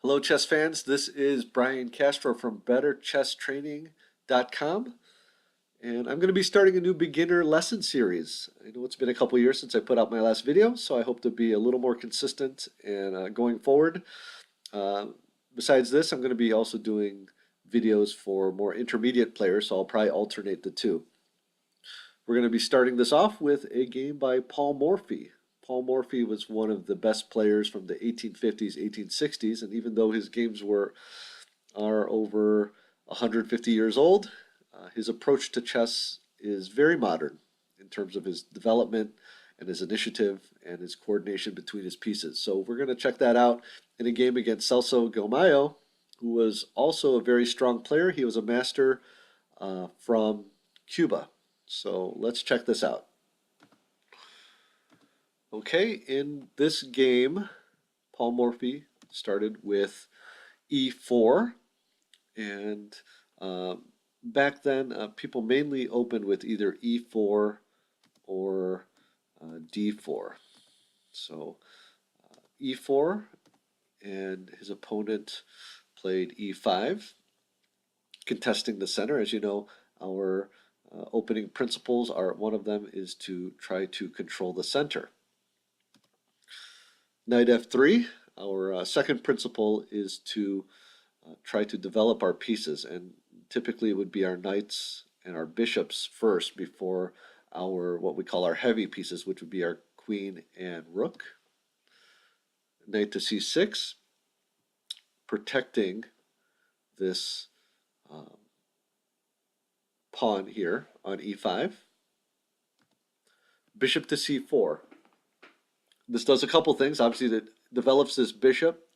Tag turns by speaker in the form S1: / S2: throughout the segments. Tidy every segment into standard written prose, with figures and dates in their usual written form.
S1: Hello, chess fans. This is Brian Castro from BetterChessTraining.com, and I'm going to be starting a new beginner lesson series. I know it's been a couple years since I put out my last video, so I hope to be a little more consistent and going forward. Uh, Besides this, I'm going to be also doing videos for more intermediate players, so I'll probably alternate the two. We're going to be starting this off with a game by Paul Morphy. Paul Morphy was one of the best players from the 1850s, 1860s, and even though his games are over 150 years old, his approach to chess is very modern in terms of his development and his initiative and his coordination between his pieces. So we're going to check that out in a game against Celso Golmayo, who was also a very strong player. He was a master from Cuba. So let's check this out. Okay, in this game, Paul Morphy started with e4, and back then people mainly opened with either e4 or d4. So e4, and his opponent played e5, contesting the center. As you know, our opening principles are, one of them is to try to control the center. Knight f3, our second principle is to try to develop our pieces, and typically it would be our knights and our bishops first before our what we call our heavy pieces, which would be our queen and rook. Knight to c6, protecting this pawn here on e5. Bishop to c4. This does a couple things. Obviously, it develops this bishop,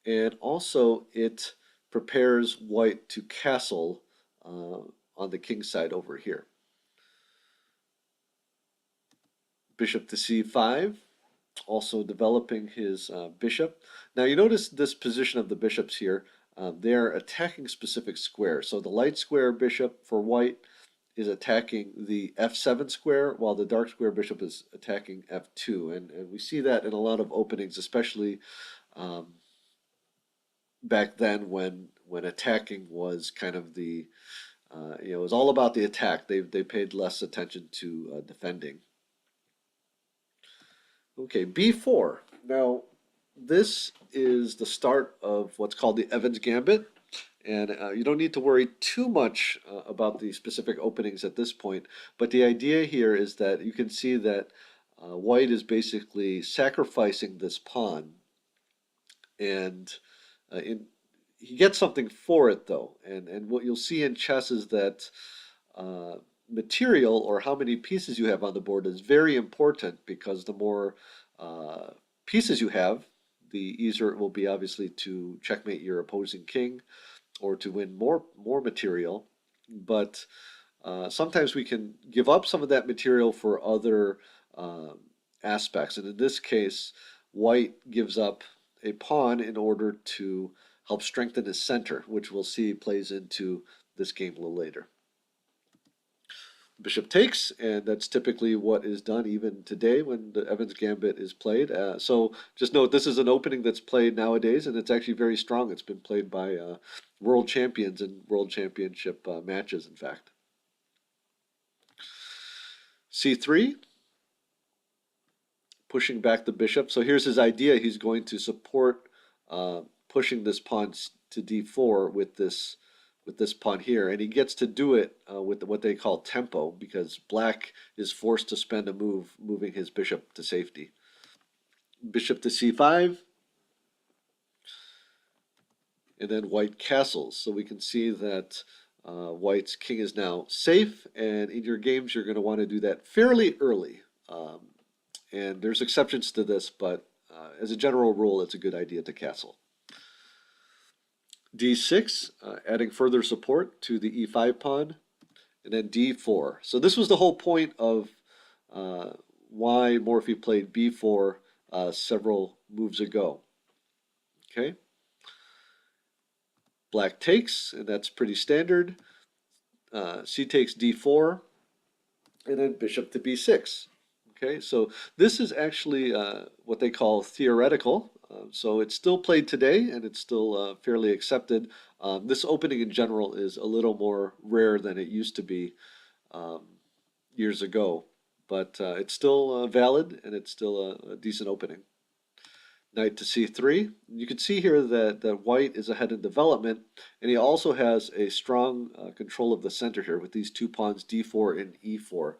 S1: and also it prepares white to castle on the king side over here. Bishop to c5, also developing his bishop. Now you notice this position of the bishops here. They're attacking specific squares. So the light square bishop for white is attacking the f7 square, while the dark square bishop is attacking f2. And we see that in a lot of openings, especially back then when attacking was kind of the, it was all about the attack. They paid less attention to defending. Okay, b4. Now, this is the start of what's called the Evans Gambit. And you don't need to worry too much about the specific openings at this point. But the idea here is that you can see that white is basically sacrificing this pawn. And he gets something for it, though. And what you'll see in chess is that material, or how many pieces you have on the board, is very important, because the more pieces you have, the easier it will be, obviously, to checkmate your opposing king, or to win more material. But sometimes we can give up some of that material for other aspects. And in this case, white gives up a pawn in order to help strengthen his center, which we'll see plays into this game a little later. Bishop takes, and that's typically what is done even today when the Evans Gambit is played. So just note, this is an opening that's played nowadays, and it's actually very strong. It's been played by world champions in world championship matches, in fact. c3, pushing back the bishop. So here's his idea. He's going to support pushing this pawn to d4 with this pawn here, and he gets to do it with what they call tempo, because black is forced to spend a move moving his bishop to safety. Bishop to c5, and then white castles. So we can see that white's king is now safe, and in your games you're going to want to do that fairly early. And there's exceptions to this, but as a general rule, it's a good idea to castle. d6, adding further support to the e5 pawn, and then d4. So this was the whole point of why Morphy played b4 several moves ago. Okay, black takes, and that's pretty standard. C takes d4, and then bishop to b6. Okay, so this is actually what they call theoretical. So it's still played today, and it's still fairly accepted. This opening in general is a little more rare than it used to be um, years ago, but it's still valid, and it's still a decent opening. Knight to c3. You can see here that white is ahead in development, and he also has a strong control of the center here with these two pawns d4 and e4.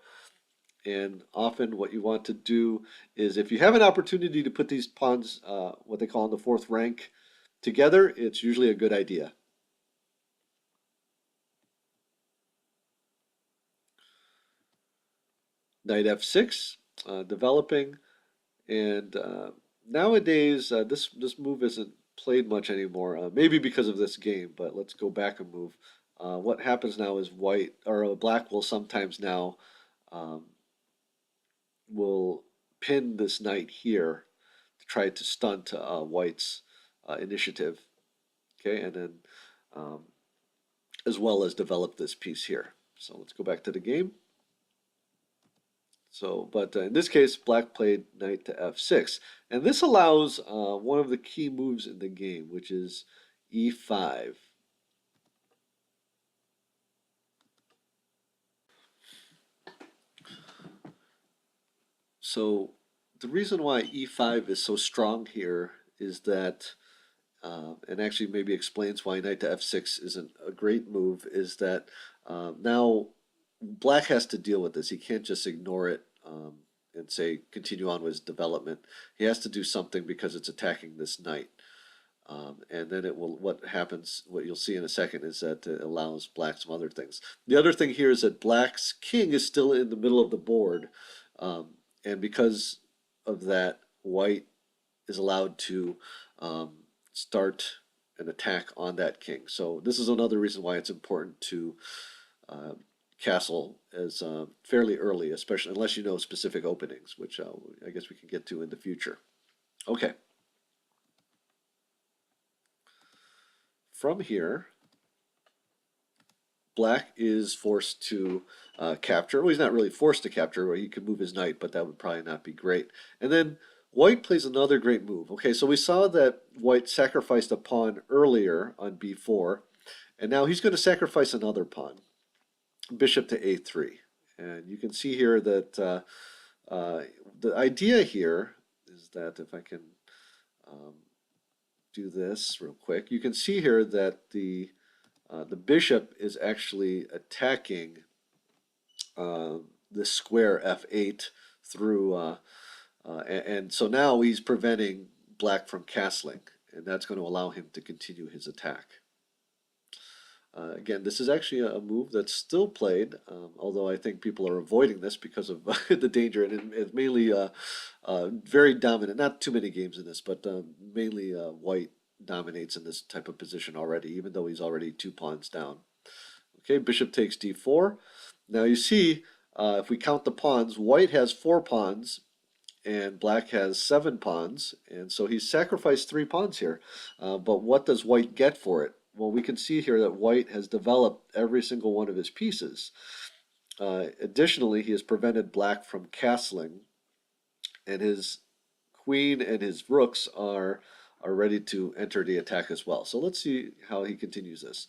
S1: And often what you want to do is, if you have an opportunity to put these pawns, what they call in the fourth rank, together, it's usually a good idea. Knight f6, developing, and nowadays this move isn't played much anymore. Maybe because of this game, but let's go back a move. What happens now is white or black will sometimes now um, will pin this knight here to try to stunt white's initiative. Okay, and then um, as well as develop this piece here. So let's go back to the game. So, but in this case, black played knight to f6. And this allows one of the key moves in the game, which is e5. So the reason why e5 is so strong here is that, and actually maybe explains why knight to f6 isn't a great move, is that now black has to deal with this. He can't just ignore it and say continue on with his development. He has to do something because it's attacking this knight. And then it will. What happens? What you'll see in a second is that it allows black some other things. The other thing here is that black's king is still in the middle of the board, and because of that, white is allowed to start an attack on that king. So this is another reason why it's important to uh, castle as fairly early, especially unless you know specific openings, which I guess we can get to in the future. Okay. From here, black is forced to capture. Well, he's not really forced to capture, or he could move his knight, but that would probably not be great. And then white plays another great move. Okay, so we saw that white sacrificed a pawn earlier on b4, and now he's going to sacrifice another pawn, bishop to a3. And you can see here that the idea here is that if I can um, do this real quick, you can see here that the bishop is actually attacking this square f8 through, and so now he's preventing black from castling, and that's going to allow him to continue his attack. Again, this is actually a move that's still played, although I think people are avoiding this because of the danger, and it's mainly very dominant. Not too many games in this, but mainly white dominates in this type of position already, even though he's already 2 pawns down. Okay, bishop takes d4. Now you see, if we count the pawns, white has 4 pawns, and black has 7 pawns, and so he's sacrificed 3 pawns here. But what does white get for it? Well, we can see here that white has developed every single one of his pieces. Additionally, he has prevented black from castling, and his queen and his rooks are ready to enter the attack as well. So let's see how he continues this.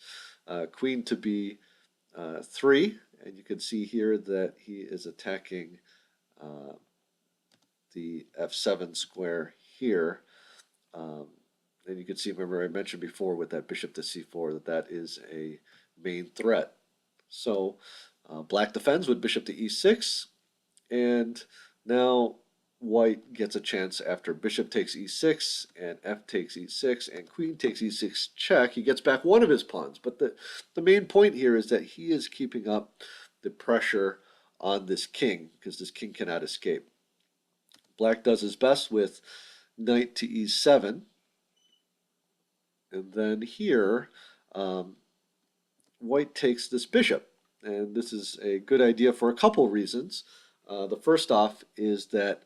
S1: Queen to b3, and you can see here that he is attacking the f7 square here. And you can see, remember I mentioned before with that bishop to c4 that that is a main threat. So black defends with bishop to e6, and now white gets a chance after bishop takes e6 and f takes e6 and queen takes e6 check. He gets back one of his pawns, but the main point here is that he is keeping up the pressure on this king because this king cannot escape. Black does his best with knight to e7. And then here, white takes this bishop. And this is a good idea for a couple reasons. The first off is that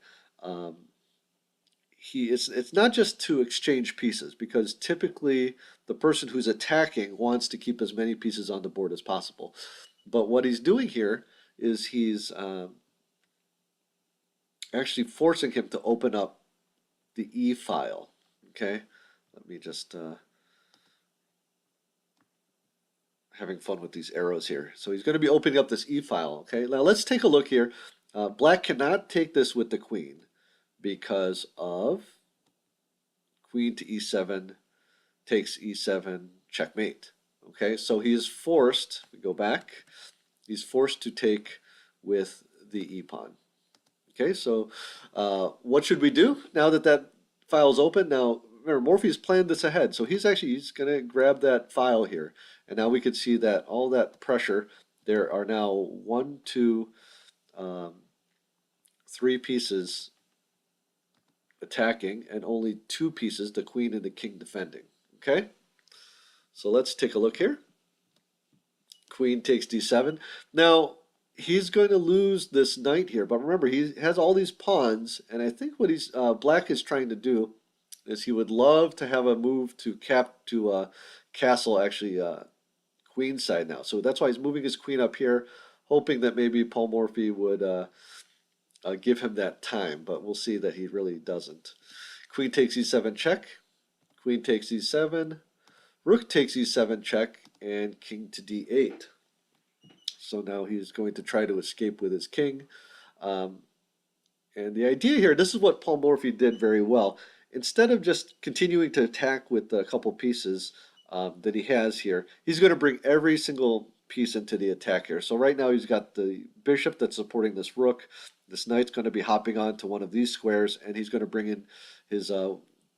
S1: it's not just to exchange pieces, because typically the person who's attacking wants to keep as many pieces on the board as possible. But what he's doing here is he's actually forcing him to open up the E file. Okay, let me just having fun with these arrows here. So he's going to be opening up this E file. Okay, now let's take a look here. Black cannot take this with the queen because of queen to E7 takes E7 checkmate. Okay, so he is forced, we go back, he's forced to take with the E pawn. Okay, so what should we do now that that file is open? Now, remember, Morphy's planned this ahead, so he's going to grab that file here, and now we can see that all that pressure, there are now one, two, three pieces attacking, and only two pieces, the queen and the king, defending. Okay, so let's take a look here. Queen takes D7. Now, he's going to lose this knight here, but remember, he has all these pawns, and I think what he's Black is trying to do is he would love to have a move to castle, actually queen side now. So that's why he's moving his queen up here, hoping that maybe Paul Morphy would give him that time, but we'll see that he really doesn't. Queen takes E7 check, queen takes E7, rook takes E7 check, and king to D8. So now he's going to try to escape with his king. And the idea here, this is what Paul Morphy did very well. Instead of just continuing to attack with a couple pieces that he has here, he's going to bring every single piece into the attack here. So right now he's got the bishop that's supporting this rook. This knight's going to be hopping on to one of these squares, and he's going to bring in his,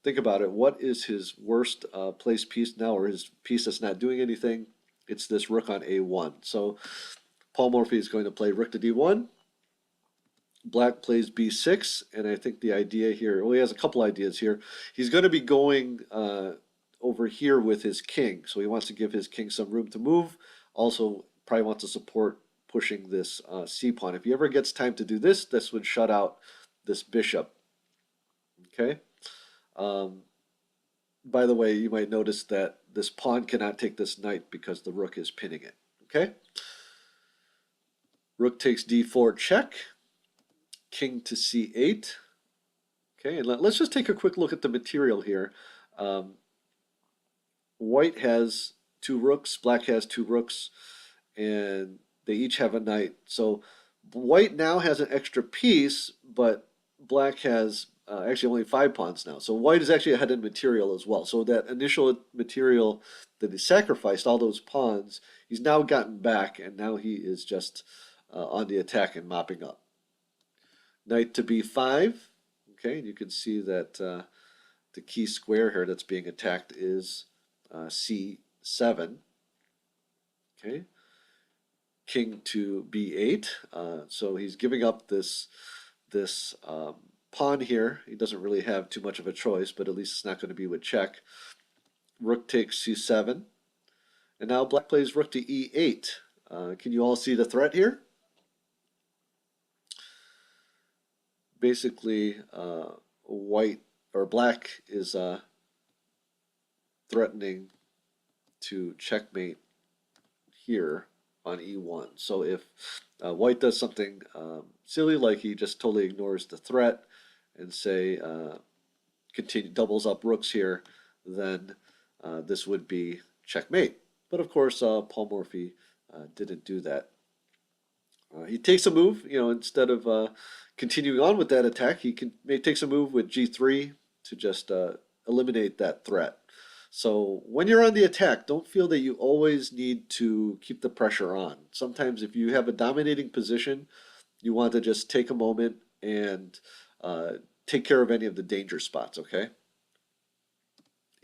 S1: think about it, what is his worst placed piece now, or his piece that's not doing anything? It's this rook on A1. So Paul Morphy is going to play rook to D1. Black plays B6, and I think the idea here, well, he has a couple ideas here. He's going to be going over here with his king, so he wants to give his king some room to move. Also, probably wants to support pushing this C pawn. If he ever gets time to do this, this would shut out this bishop. Okay. By the way, you might notice that this pawn cannot take this knight because the rook is pinning it. Okay. Rook takes D4 check. King to C8. Okay, and let's just take a quick look at the material here. White has two rooks, black has two rooks, and they each have a knight. So white now has an extra piece, but black has actually only 5 pawns now. So white is actually ahead in material as well. So that initial material that he sacrificed, all those pawns, he's now gotten back, and now he is just on the attack and mopping up. Knight to B5. Okay, and you can see that the key square here that's being attacked is C7. Okay, king to B8. So he's giving up this pawn here. He doesn't really have too much of a choice, but at least it's not going to be with check. Rook takes C7, and now black plays rook to E8. Can you all see the threat here? Basically, white or black is threatening to checkmate here on E1. So if white does something silly, like he just totally ignores the threat and say doubles up rooks here, then this would be checkmate. But of course, Paul Morphy didn't do that. He takes a move, instead of continuing on with that attack, he takes a move with G3 to just eliminate that threat. So when you're on the attack, don't feel that you always need to keep the pressure on. Sometimes if you have a dominating position, you want to just take a moment and take care of any of the danger spots, okay?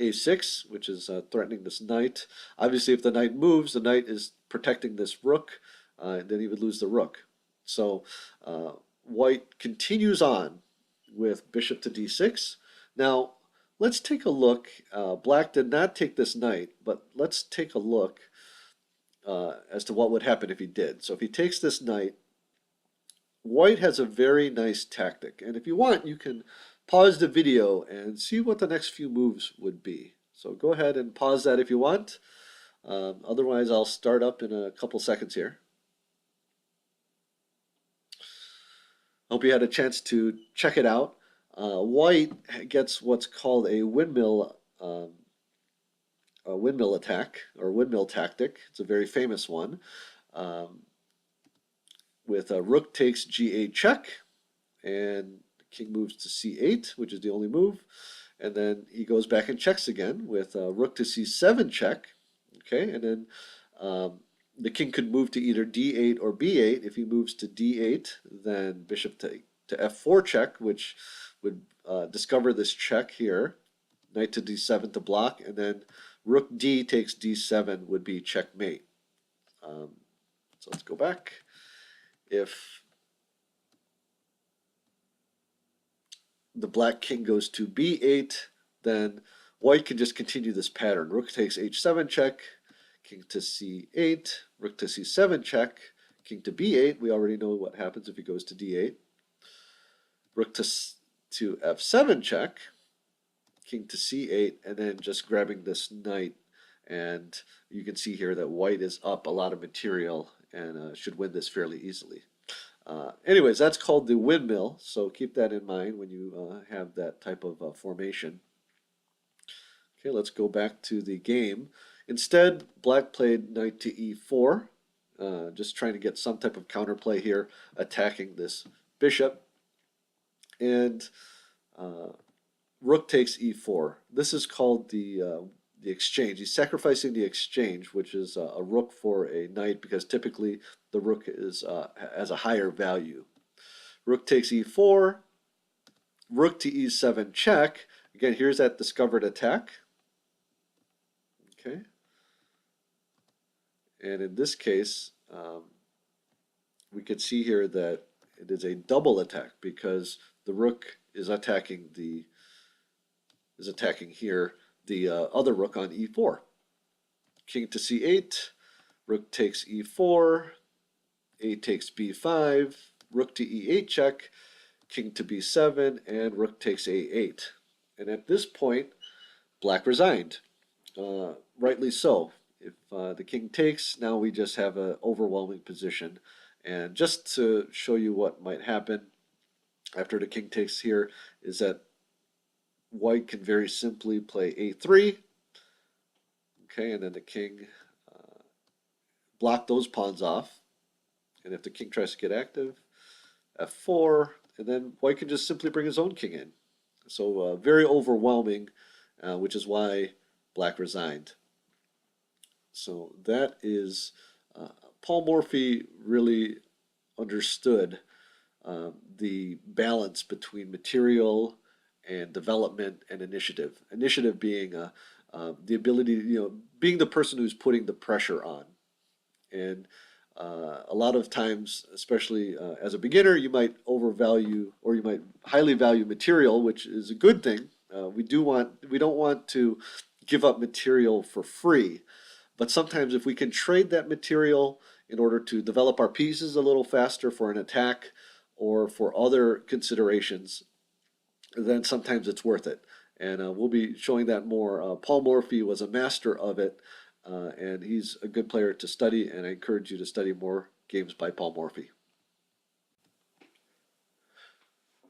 S1: A6, which is threatening this knight. Obviously, if the knight moves, the knight is protecting this rook. Then he would lose the rook. So white continues on with bishop to D6. Now, let's take a look. Black did not take this knight, but let's take a look as to what would happen if he did. So if he takes this knight, white has a very nice tactic. And if you want, you can pause the video and see what the next few moves would be. So go ahead and pause that if you want. Otherwise, I'll start up in a couple seconds here. Hope you had a chance to check it out. White gets what's called a windmill attack or windmill tactic. It's a very famous one. Um, with rook takes g8 check, and the king moves to c8, which is the only move. And then he goes back and checks again with rook to c7 check. Okay, and then the king could move to either d8 or b8. If he moves to d8, then bishop to f4 check, which would discover this check here. Knight to d7 to block, and then rook d takes d7 would be checkmate. So let's go back. If the black king goes to b8, then white can just continue this pattern. Rook takes h7 check, king to c8, rook to c7 check, king to b8. We already know what happens if he goes to d8. Rook to f7 check, king to c8, and then just grabbing this knight. And you can see here that white is up a lot of material and should win this fairly easily. Anyways, that's called the windmill, so keep that in mind when you have that type of formation. Okay, let's go back to the game. Instead, black played knight to e4, just trying to get some type of counterplay here, attacking this bishop. And rook takes e4. This is called the exchange. He's sacrificing the exchange, which is a rook for a knight, because typically the rook is has a higher value. Rook takes e4, rook to e7 check. Again, here's that discovered attack. Okay. And in this case, we could see here that it is a double attack because the rook is attacking here the other rook on e4. King to c8, rook takes e4, a takes b5, rook to e8 check, king to b7, and rook takes a8. And at this point, black resigned. Rightly so. If the king takes, now we just have an overwhelming position. And just to show you what might happen after the king takes here is that white can very simply play a3, okay, and then the king block those pawns off. And if the king tries to get active, f4, and then white can just simply bring his own king in. So very overwhelming, which is why black resigned. So that is, Paul Morphy really understood the balance between material and development and initiative. Initiative being the ability, being the person who's putting the pressure on. And a lot of times, especially as a beginner, you might overvalue or you might highly value material, which is a good thing. We don't want to give up material for free, but sometimes if we can trade that material in order to develop our pieces a little faster for an attack or for other considerations, then sometimes it's worth it. And we'll be showing that more. Paul Morphy was a master of it, and he's a good player to study, and I encourage you to study more games by Paul Morphy.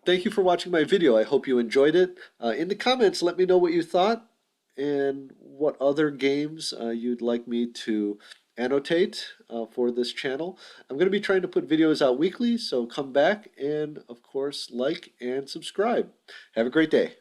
S1: Thank you for watching my video. I hope you enjoyed it. In the comments, let me know what you thought and what other games you'd like me to annotate for this channel. I'm going to be trying to put videos out weekly, so come back and, of course, like and subscribe. Have a great day.